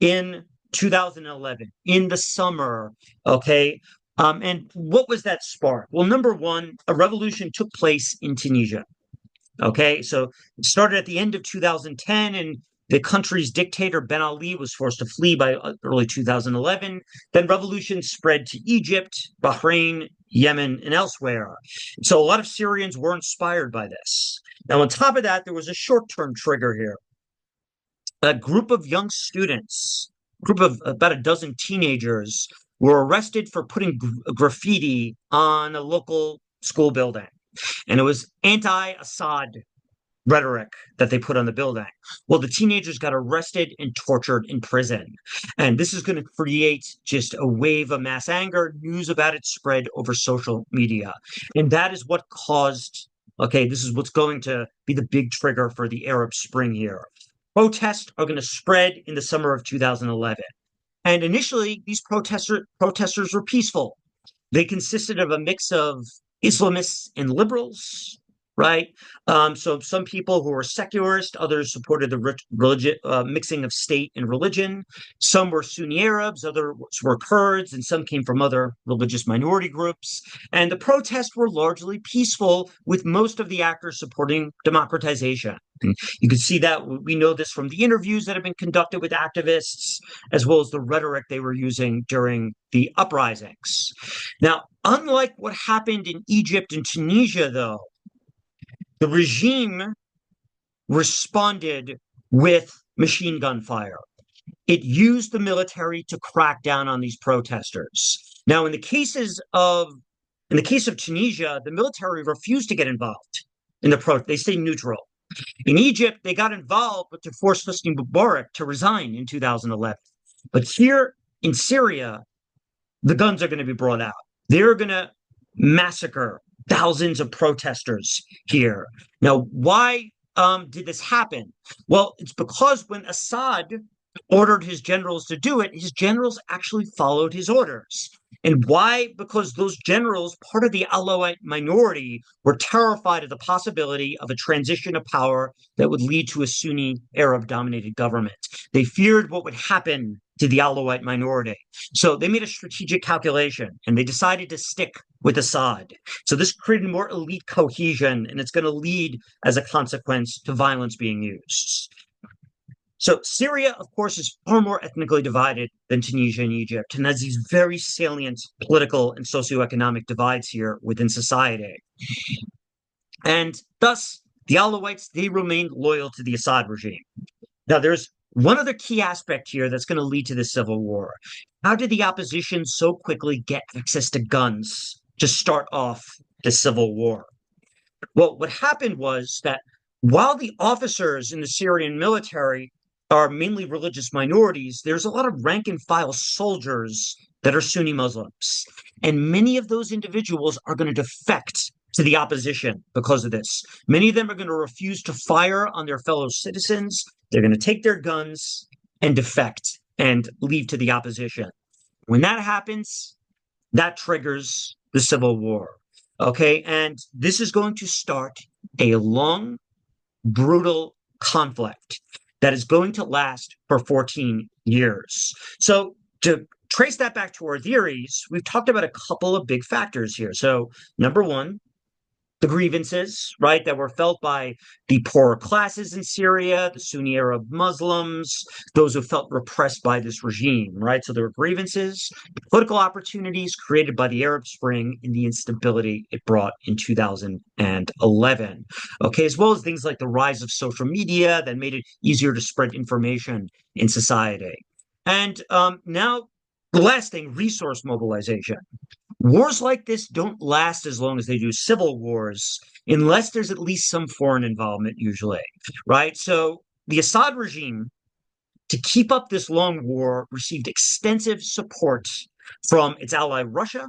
in 2011, in the summer, and what was that spark? Well, number one, a revolution took place in Tunisia. So it started at the end of 2010, and the country's dictator, Ben Ali, was forced to flee by early 2011. Then revolution spread to Egypt, Bahrain, Yemen, and elsewhere. So a lot of Syrians were inspired by this. Now, on top of that, there was a short-term trigger here. A group of young students, group of about a dozen teenagers were arrested for putting graffiti on a local school building. And it was anti-Assad rhetoric that they put on the building. Well, the teenagers got arrested and tortured in prison. And this is going to create just a wave of mass anger. News about it spread over social media. And that is what caused, okay, this is what's going to be the big trigger for the Arab Spring here. Protests are going to spread in the summer of 2011. And initially, these protesters were peaceful. They consisted of a mix of Islamists and liberals, right? So some people who were secularist, others supported the religion, mixing of state and religion. Some were Sunni Arabs, others were Kurds, and some came from other religious minority groups. And the protests were largely peaceful, with most of the actors supporting democratization. And you can see that we know this from the interviews that have been conducted with activists, as well as the rhetoric they were using during the uprisings. Now, unlike what happened in Egypt and Tunisia, though, the regime responded with machine gun fire. It used the military to crack down on these protesters. Now, in the case of Tunisia, the military refused to get involved in the protest. They stayed neutral. In Egypt, they got involved, but to force Hosni Mubarak to resign in 2011. But here in Syria, the guns are going to be brought out. They're going to massacre thousands of protesters here. Now, why did this happen? Well, it's because when Assad ordered his generals to do it, his generals actually followed his orders. And why? Because those generals, part of the Alawite minority, were terrified of the possibility of a transition of power that would lead to a Sunni Arab-dominated government. They feared what would happen to the Alawite minority. So they made a strategic calculation, and they decided to stick with Assad. So this created more elite cohesion, and it's going to lead, as a consequence, to violence being used. So Syria, of course, is far more ethnically divided than Tunisia and Egypt, and has these very salient political and socioeconomic divides here within society. And thus, the Alawites, they remained loyal to the Assad regime. Now, there's one other key aspect here that's going to lead to the civil war. How did the opposition so quickly get access to guns to start off the civil war? Well, what happened was that while the officers in the Syrian military are mainly religious minorities, there's a lot of rank and file soldiers that are Sunni Muslims. And many of those individuals are going to defect to the opposition because of this. Many of them are going to refuse to fire on their fellow citizens. They're going to take their guns and defect and leave to the opposition. When that happens, that triggers the civil war. Okay, and this is going to start a long, brutal conflict that is going to last for 14 years. So to trace that back to our theories, we've talked about a couple of big factors here. So number one, the grievances, right, that were felt by the poorer classes in Syria, the Sunni Arab Muslims, those who felt repressed by this regime, right? So there were grievances, political opportunities created by the Arab Spring, and the instability it brought in 2011. Okay, as well as things like the rise of social media that made it easier to spread information in society. And now, the last thing, resource mobilization. Wars like this don't last as long as they do civil wars, unless there's at least some foreign involvement, usually, right? So the Assad regime, to keep up this long war, received extensive support from its ally Russia,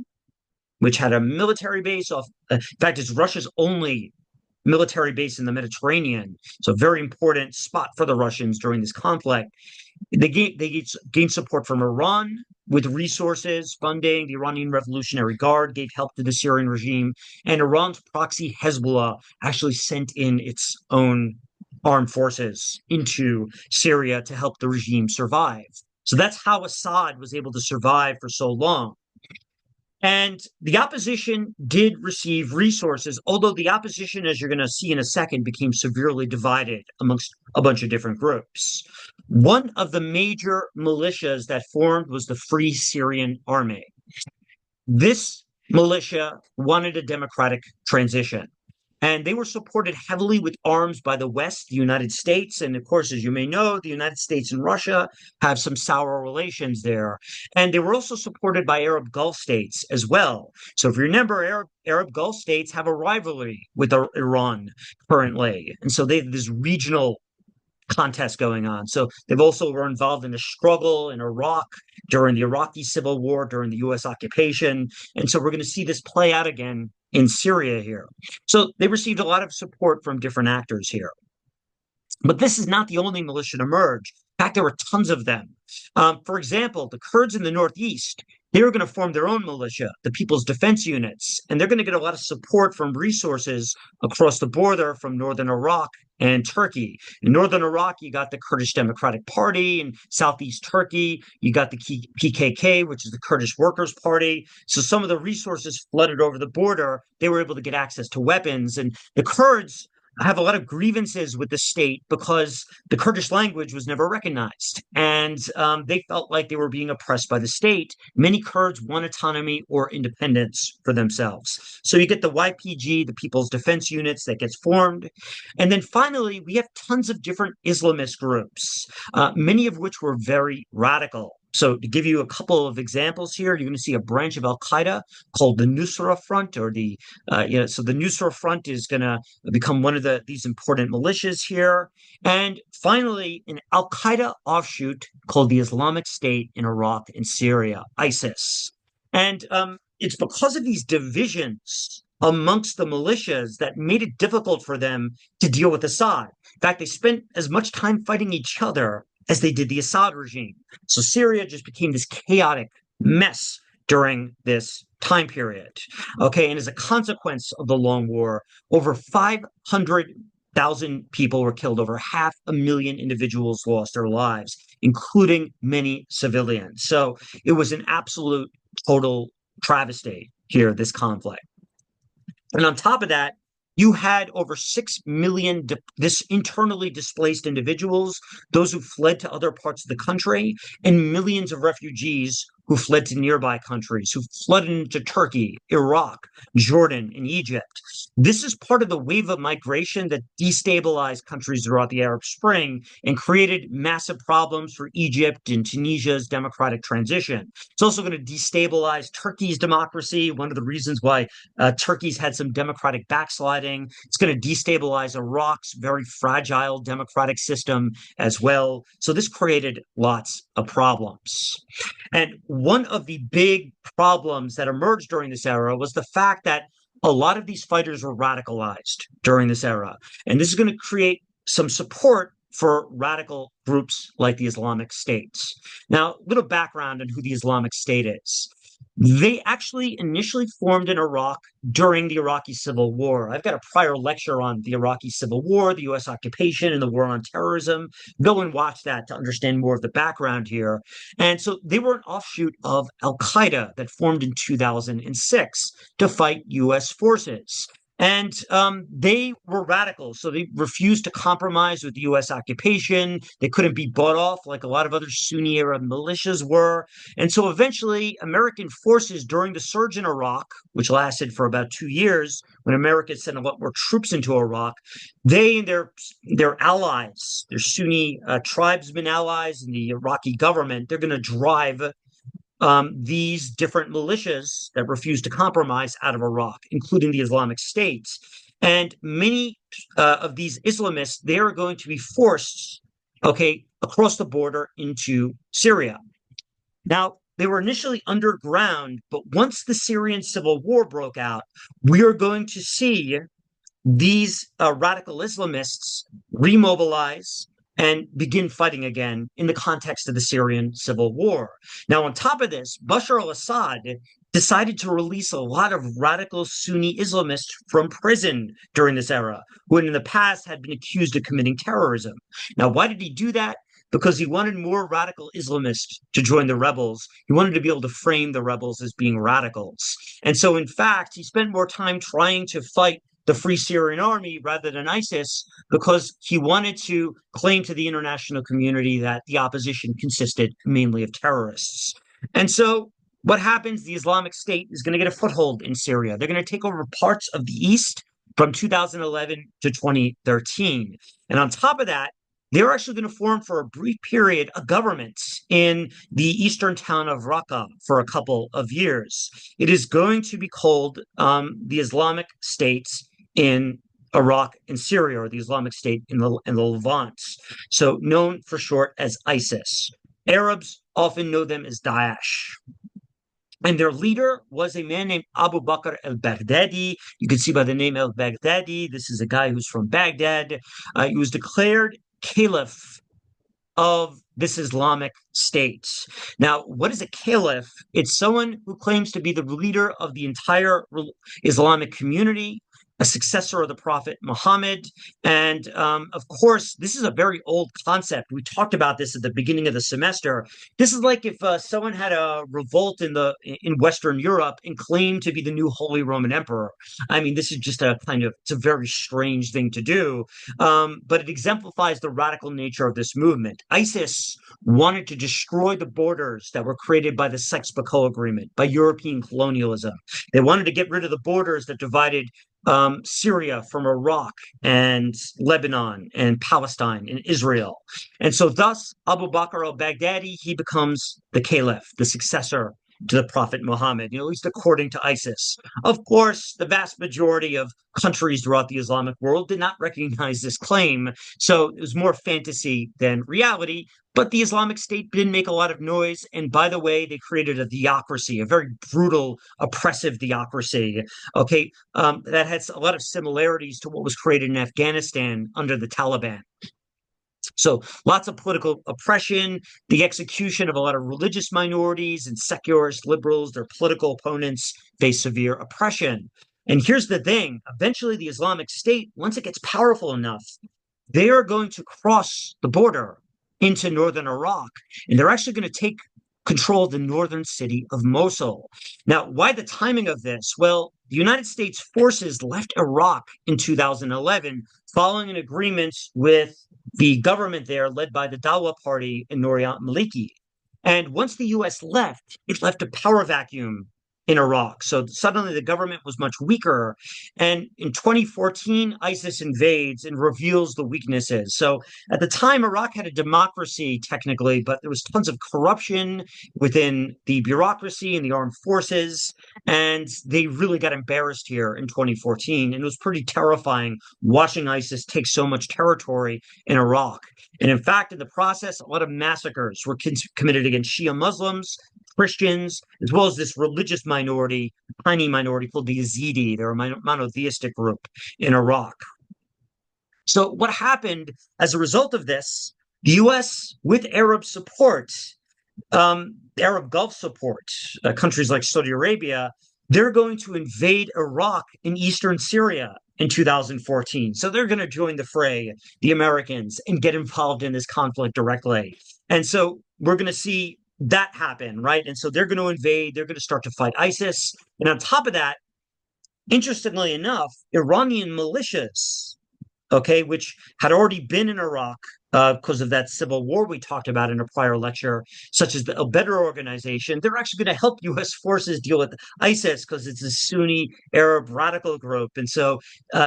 which had a military base off. In fact, it's Russia's only military base in the Mediterranean. So a very important spot for the Russians during this conflict. They gained support from Iran with resources, funding. The Iranian Revolutionary Guard gave help to the Syrian regime. And Iran's proxy Hezbollah actually sent in its own armed forces into Syria to help the regime survive. So that's how Assad was able to survive for so long. And the opposition did receive resources, although the opposition, as you're going to see in a second, became severely divided amongst a bunch of different groups. One of the major militias that formed was the Free Syrian Army. This militia wanted a democratic transition. And they were supported heavily with arms by the West, the United States. And of course, as you may know, the United States and Russia have some sour relations there. And they were also supported by Arab Gulf states as well. So if you remember, Arab Gulf states have a rivalry with Iran currently. And so they have this regional contest going on. So they've also were involved in a struggle in Iraq during the Iraqi civil war, during the US occupation. And so we're going to see this play out again in Syria here. So they received a lot of support from different actors here. But this is not the only militia to emerge. In fact, there were tons of them. For example, the Kurds in the Northeast, they were going to form their own militia, the People's Defense Units, and they're going to get a lot of support from resources across the border from northern Iraq and Turkey. In northern Iraq, you got the Kurdish Democratic Party. In southeast Turkey, you got the PKK, which is the Kurdish Workers' Party. So some of the resources flooded over the border. They were able to get access to weapons. And the Kurds have a lot of grievances with the state because the Kurdish language was never recognized. And they felt like they were being oppressed by the state. Many Kurds want autonomy or independence for themselves. So you get the YPG, the People's Defense Units, that gets formed. And then finally, we have tons of different Islamist groups, many of which were very radical. So to give you a couple of examples here, you're going to see a branch of Al-Qaeda called the Nusra Front, or so the Nusra Front is going to become one of these important militias here. And finally, an Al-Qaeda offshoot called the Islamic State in Iraq and Syria, ISIS. And it's because of these divisions amongst the militias that made it difficult for them to deal with Assad. In fact, they spent as much time fighting each other as they did the Assad regime. So Syria just became this chaotic mess during this time period. Okay, and as a consequence of the long war, over 500,000 people were killed, over 500,000 individuals lost their lives, including many civilians. So it was an absolute total travesty here, this conflict. And on top of that, you had over 6 million this internally displaced individuals, those who fled to other parts of the country, and millions of refugees who fled to nearby countries, who flooded into Turkey, Iraq, Jordan, and Egypt. This is part of the wave of migration that destabilized countries throughout the Arab Spring and created massive problems for Egypt and Tunisia's democratic transition. It's also going to destabilize Turkey's democracy, one of the reasons why Turkey's had some democratic backsliding. It's going to destabilize Iraq's very fragile democratic system as well. So this created lots of problems. And one of the big problems that emerged during this era was the fact that a lot of these fighters were radicalized during this era. And this is going to create some support for radical groups like the Islamic State. Now, a little background on who the Islamic State is. They actually initially formed in Iraq during the Iraqi Civil War. I've got a prior lecture on the Iraqi Civil War, the US occupation, and the war on terrorism. Go and watch that to understand more of the background here. And so they were an offshoot of Al-Qaeda that formed in 2006 to fight US forces. And they were radical, so they refused to compromise with the U.S. occupation. They couldn't be bought off like a lot of other Sunni Arab militias were. And so eventually, American forces during the surge in Iraq, which lasted for about 2 years, when America sent a lot more troops into Iraq, they and their allies, their Sunni tribesmen allies in the Iraqi government, they're going to drive these different militias that refused to compromise out of Iraq, including the Islamic State. And many of these Islamists, they are going to be forced, across the border into Syria. Now, they were initially underground, but once the Syrian civil war broke out, we are going to see these radical Islamists remobilize and begin fighting again in the context of the Syrian civil war. Now, on top of this, Bashar al-Assad decided to release a lot of radical Sunni Islamists from prison during this era, who in the past had been accused of committing terrorism. Now, why did he do that? Because he wanted more radical Islamists to join the rebels. He wanted to be able to frame the rebels as being radicals. And so, in fact, he spent more time trying to fight the Free Syrian Army rather than ISIS, because he wanted to claim to the international community that the opposition consisted mainly of terrorists. And so what happens? The Islamic State is going to get a foothold in Syria. They're going to take over parts of the east from 2011 to 2013. And on top of that, they're actually going to form for a brief period a government in the eastern town of Raqqa for a couple of years. It is going to be called the Islamic State in Iraq and Syria, or the Islamic State in the Levant, so known for short as ISIS. Arabs often know them as Daesh. And their leader was a man named Abu Bakr al-Baghdadi. You can see by the name al-Baghdadi, this is a guy who's from Baghdad. He was declared caliph of this Islamic State. Now, what is a caliph? It's someone who claims to be the leader of the entire Islamic community, a successor of the Prophet Muhammad. And of course, this is a very old concept. We talked about this at the beginning of the semester. This is like if someone had a revolt in Western Europe and claimed to be the new Holy Roman Emperor. I mean, this is just it's a very strange thing to do, but it exemplifies the radical nature of this movement. ISIS wanted to destroy the borders that were created by the Sykes-Picot Agreement, by European colonialism. They wanted to get rid of the borders that divided Syria from Iraq and Lebanon and Palestine and Israel. And so thus, Abu Bakr al-Baghdadi, he becomes the caliph, the successor to the Prophet Muhammad, at least according to ISIS. Of course, the vast majority of countries throughout the Islamic world did not recognize this claim, so it was more fantasy than reality. But the Islamic State didn't make a lot of noise. And by the way, they created a theocracy, a very brutal, oppressive theocracy, okay, that had a lot of similarities to what was created in Afghanistan under the Taliban. So lots of political oppression, the execution of a lot of religious minorities and secularist liberals, their political opponents face severe oppression. And here's the thing, eventually the Islamic State, once it gets powerful enough, they are going to cross the border into northern Iraq, and they're actually going to take control of the northern city of Mosul. Now, why the timing of this? Well, the United States forces left Iraq in 2011 following an agreement with the government there led by the Dawa party and Nouri al-Maliki. And once the U.S. left, it left a power vacuum in Iraq. So suddenly the government was much weaker. And in 2014, ISIS invades and reveals the weaknesses. So at the time, Iraq had a democracy technically, but there was tons of corruption within the bureaucracy and the armed forces. And they really got embarrassed here in 2014. And it was pretty terrifying watching ISIS take so much territory in Iraq. And in fact, in the process, a lot of massacres were committed against Shia Muslims, Christians, as well as this religious minority, tiny minority called the Yazidi. They're a monotheistic group in Iraq. So what happened as a result of this, the U.S., with Arab support, Arab Gulf support, countries like Saudi Arabia, they're going to invade Iraq and eastern Syria in 2014. So they're going to join the fray, the Americans, and get involved in this conflict directly. And so we're going to see that happen, right? And so they're going to invade, they're going to start to fight ISIS. And on top of that, interestingly enough, Iranian militias, okay, which had already been in Iraq because of that civil war we talked about in a prior lecture, such as the Al Badr organization, they're actually going to help U.S. forces deal with ISIS because it's a Sunni Arab radical group. And so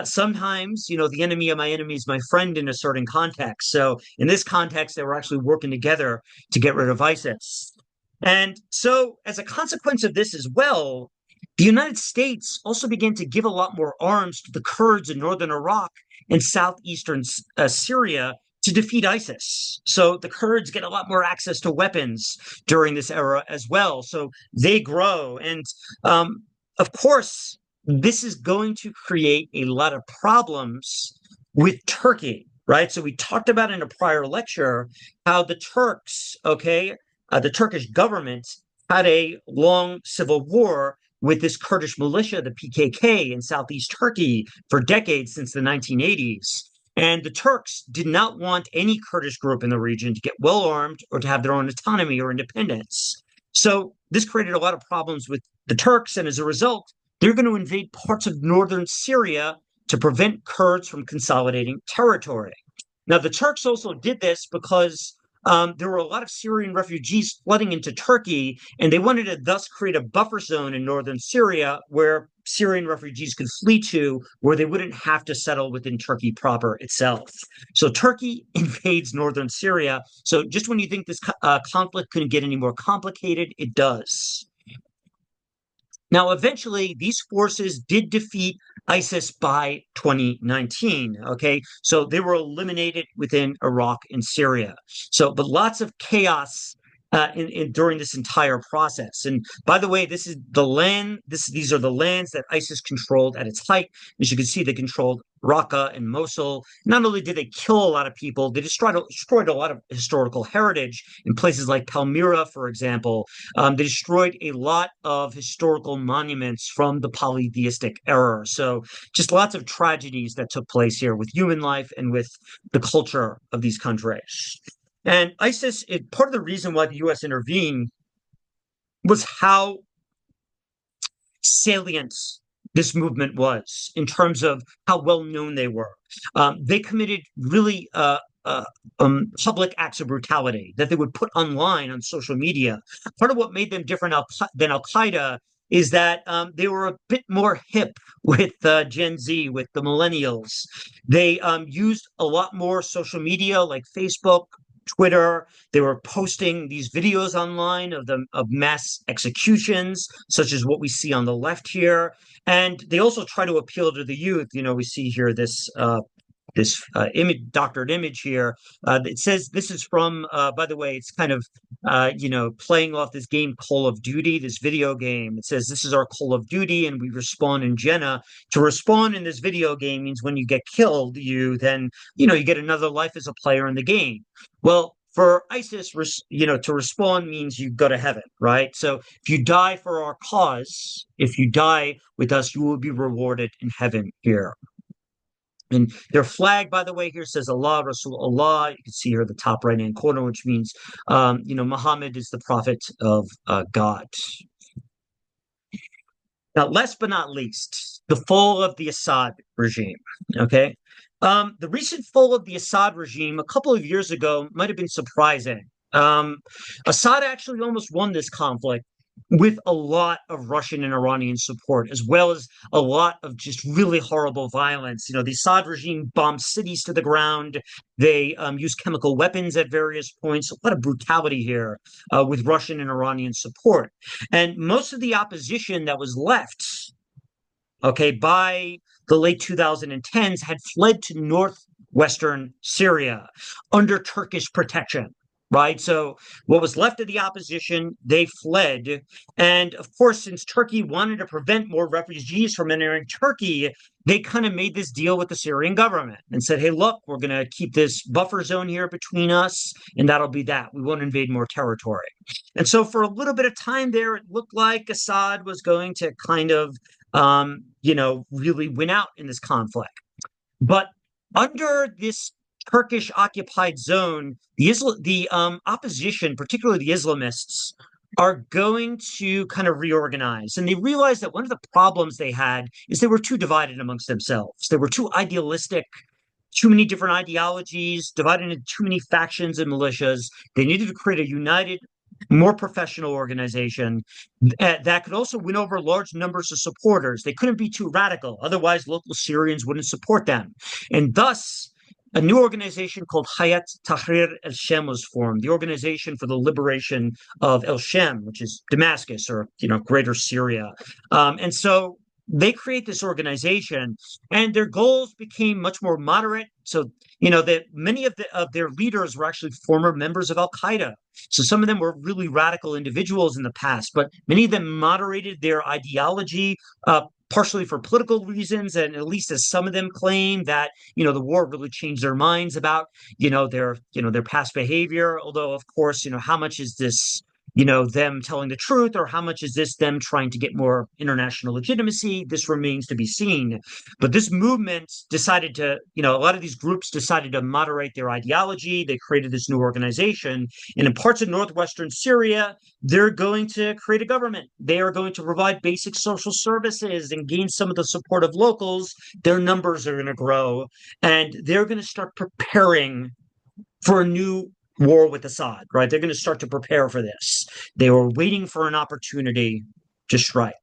sometimes, the enemy of my enemy is my friend in a certain context. So in this context, they were actually working together to get rid of ISIS. And so as a consequence of this as well, the United States also began to give a lot more arms to the Kurds in northern Iraq and southeastern Syria to defeat ISIS. So the Kurds get a lot more access to weapons during this era as well. So they grow. And of course, this is going to create a lot of problems with Turkey, right? So we talked about in a prior lecture how the Turks, the Turkish government had a long civil war with this Kurdish militia, the PKK, in southeast Turkey for decades since the 1980s. And the Turks did not want any Kurdish group in the region to get well armed or to have their own autonomy or independence. So this created a lot of problems with the Turks. And as a result, they're going to invade parts of northern Syria to prevent Kurds from consolidating territory. Now, the Turks also did this because there were a lot of Syrian refugees flooding into Turkey, and they wanted to thus create a buffer zone in northern Syria where Syrian refugees could flee to, where they wouldn't have to settle within Turkey proper itself. So Turkey invades northern Syria. So just when you think this conflict couldn't get any more complicated, it does. Now, eventually, these forces did defeat ISIS by 2019. Okay, so they were eliminated within Iraq and Syria. So, but lots of chaos during this entire process. And by the way, this is the land. These are the lands that ISIS controlled at its height. As you can see, they controlled Raqqa and Mosul. Not only did they kill a lot of people, they destroyed a lot of historical heritage in places like Palmyra, for example. They destroyed a lot of historical monuments from the polytheistic era. So just lots of tragedies that took place here with human life and with the culture of these countries. And ISIS, part of the reason why the U.S. intervened was how salient this movement was in terms of how well known they were. They committed really public acts of brutality that they would put online on social media. Part of what made them different than Al Qaeda is that they were a bit more hip with Gen Z, with the millennials. They used a lot more social media like Facebook, Twitter. They were posting these videos online of mass executions, such as what we see on the left here. And they also try to appeal to the youth. You know, we see here this image, doctored image here. It says this is from, by the way, it's kind of, playing off this game Call of Duty, this video game. It says this is our Call of Duty, and we respawn in Jannah. To respawn in this video game means when you get killed, you get another life as a player in the game. Well, for ISIS, to respawn means you go to heaven, right? So if you die for our cause, if you die with us, you will be rewarded in heaven here. And their flag, by the way, here says Allah, Rasul Allah. You can see here the top right-hand corner, which means, Muhammad is the prophet of God. Now, last but not least, the fall of the Assad regime. Okay. The recent fall of the Assad regime a couple of years ago might have been surprising. Assad actually almost won this conflict with a lot of Russian and Iranian support, as well as a lot of just really horrible violence. You know, the Assad regime bombed cities to the ground. They used chemical weapons at various points. A lot of brutality here with Russian and Iranian support. And most of the opposition that was left, okay, by the late 2010s had fled to northwestern Syria under Turkish protection. Right. So what was left of the opposition, they fled. And of course, since Turkey wanted to prevent more refugees from entering Turkey, they kind of made this deal with the Syrian government and said, hey, look, we're going to keep this buffer zone here between us, and that'll be that. We won't invade more territory. And so for a little bit of time there, it looked like Assad was going to kind of, really win out in this conflict. But under this Turkish occupied zone, the opposition, particularly the Islamists, are going to kind of reorganize. And they realized that one of the problems they had is they were too divided amongst themselves. They were too idealistic, too many different ideologies, divided into too many factions and militias. They needed to create a united, more professional organization that could also win over large numbers of supporters. They couldn't be too radical. Otherwise, local Syrians wouldn't support them. And thus, a new organization called Hayat Tahrir el-Shem was formed, the Organization for the Liberation of El-Shem, which is Damascus or, greater Syria. And so they create this organization, and their goals became much more moderate. So, that many of their leaders were actually former members of Al-Qaeda. So some of them were really radical individuals in the past, but many of them moderated their ideology, partially for political reasons, and at least as some of them claim that the war really changed their minds about their past behavior. Although, of course, how much is this them telling the truth, or how much is this them trying to get more international legitimacy? This remains to be seen. But this movement decided to, a lot of these groups decided to moderate their ideology. They created this new organization. And in parts of northwestern Syria, they're going to create a government. They are going to provide basic social services and gain some of the support of locals. Their numbers are going to grow, and they're going to start preparing for a new war with Assad, right? They're going to start to prepare for this. They were waiting for an opportunity to strike.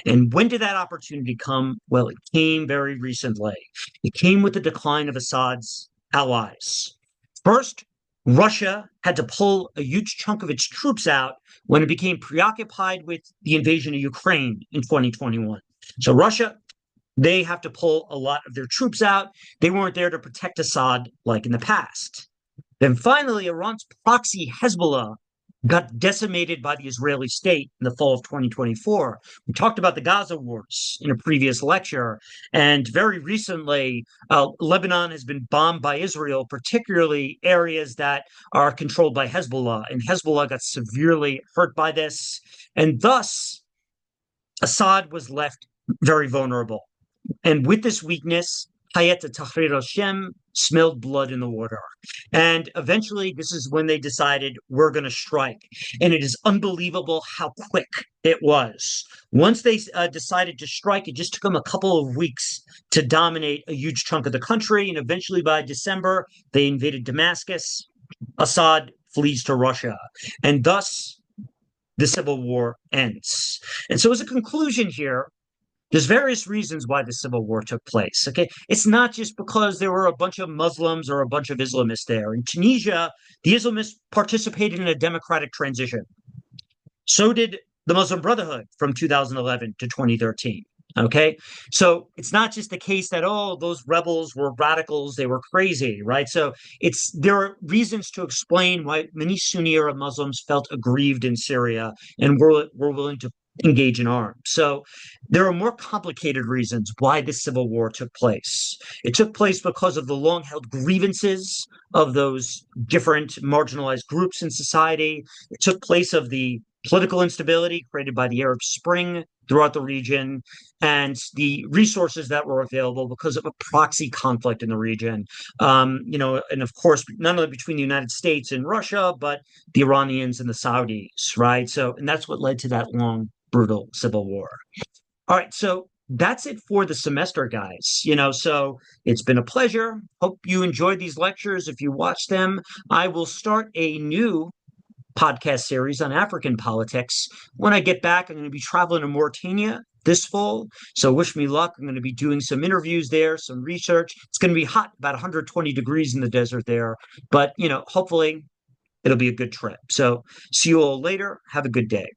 And when did that opportunity come? Well, it came very recently. It came with the decline of Assad's allies. First, Russia had to pull a huge chunk of its troops out when it became preoccupied with the invasion of Ukraine in 2021. So Russia, they have to pull a lot of their troops out. They weren't there to protect Assad like in the past. Then finally, Iran's proxy Hezbollah got decimated by the Israeli state in the fall of 2024. We talked about the Gaza wars in a previous lecture. And very recently, Lebanon has been bombed by Israel, particularly areas that are controlled by Hezbollah. And Hezbollah got severely hurt by this. And thus, Assad was left very vulnerable. And with this weakness, Hayat Tahrir al-Shem smelled blood in the water. And eventually, this is when they decided we're going to strike. And it is unbelievable how quick it was. Once they decided to strike, it just took them a couple of weeks to dominate a huge chunk of the country. And eventually, by December, they invaded Damascus. Assad flees to Russia. And thus, the civil war ends. And so, as a conclusion here, there's various reasons why the Civil War took place. Okay, it's not just because there were a bunch of Muslims or a bunch of Islamists there. In Tunisia, the Islamists participated in a democratic transition. So did the Muslim Brotherhood from 2011 to 2013. Okay, so it's not just the case that those rebels were radicals, they were crazy, right? So there are reasons to explain why many Sunni Arab Muslims felt aggrieved in Syria and were willing to engage in arms. So there are more complicated reasons why this civil war took place. It took place because of the long-held grievances of those different marginalized groups in society. It took place of the political instability created by the Arab Spring throughout the region and the resources that were available because of a proxy conflict in the region. And of course, not only between the United States and Russia, but the Iranians and the Saudis, right? So, and that's what led to that long, brutal civil war. All right, so that's it for the semester, guys. So it's been a pleasure. Hope you enjoyed these lectures. If you watch them, I will start a new podcast series on African politics. When I get back, I'm going to be traveling to Mauritania this fall. So wish me luck. I'm going to be doing some interviews there, some research. It's going to be hot, about 120 degrees in the desert there. But, hopefully it'll be a good trip. So see you all later. Have a good day.